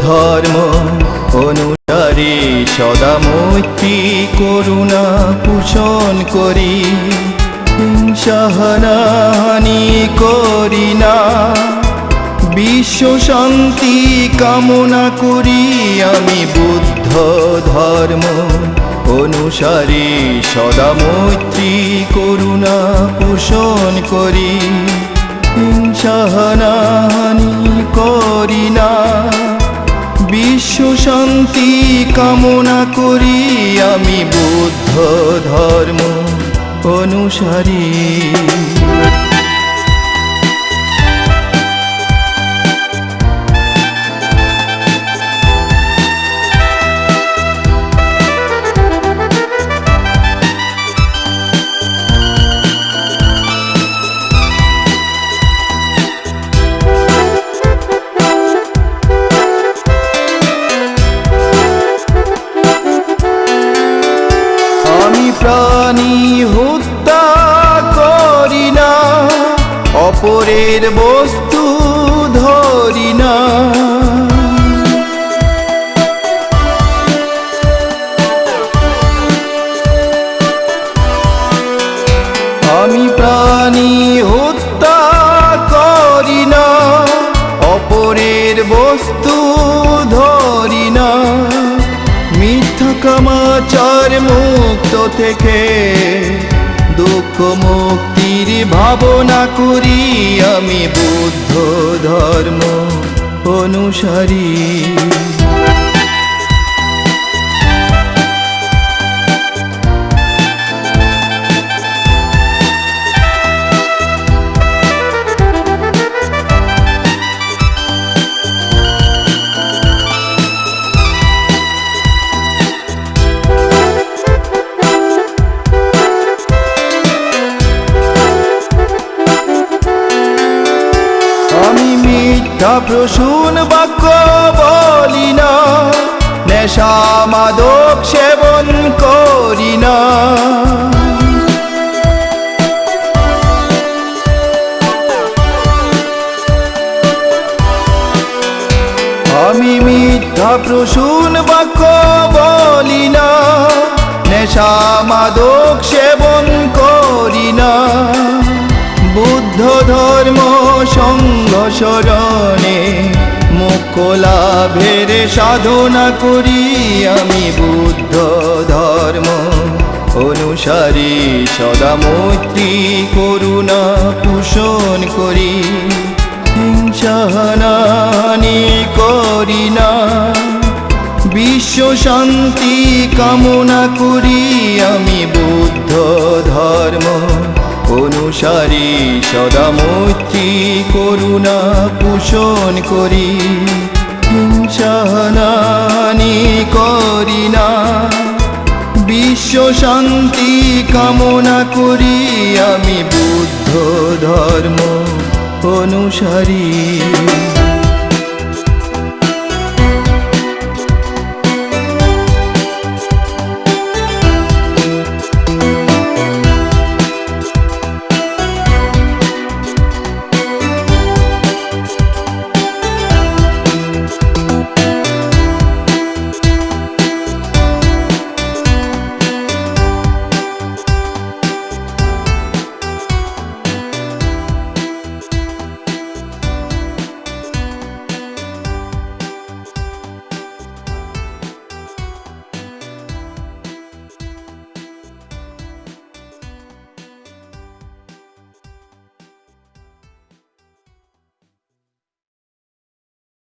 ধর্ম অনুসারী সদা মৈত্রী করুণা পোষণ করি। হিংসা হানাহানি করি না, বিশ্ব শান্তি কামনা করি। আমি বুদ্ধ ধর্ম অনুসারী সদা মৈত্রী করুণা পোষণ করি। হিংসা হানাহানি করি না, বিশ্ব শান্তি কামনা করি। আমি বুদ্ধ ধর্ম অনুসারী। প্রাণী হত্যা করি না, অপরের বস্তু ধরি না। আমি প্রাণী হত্যা করি না, অপরের বস্তু ধরি না। মিথ্যা কামাচার মুক্ত থেকে দুঃখ মুক্তির ভাবনা করি। আমি বুদ্ধ ধর্ম অনুসারী। মিথ্যা প্রসূন বাক্য বলি না, নেশা মাদক সেবন করি না। আমি মিথ্যা প্রসূন বাক্য বলি না, নেশা মাদক সেবন করি না। বুদ্ধ ধর্ম সঙ্গ শরণে মোক্ষ লাভের সাধনা করি। আমি বুদ্ধ ধর্ম অনুসারী সদা মৈত্রী করুণা পোষণ করি। হিংসা হানাহানি করি না, বিশ্ব শান্তি কামনা করি। আমি বুদ্ধ ধর্ম অনুসারী সদা মৈত্রী করুণা পোষণ করি। হিংসা হানাহানি করি না, বিশ্ব শান্তি কামনা করি। আমি বুদ্ধ ধর্ম অনুসারী।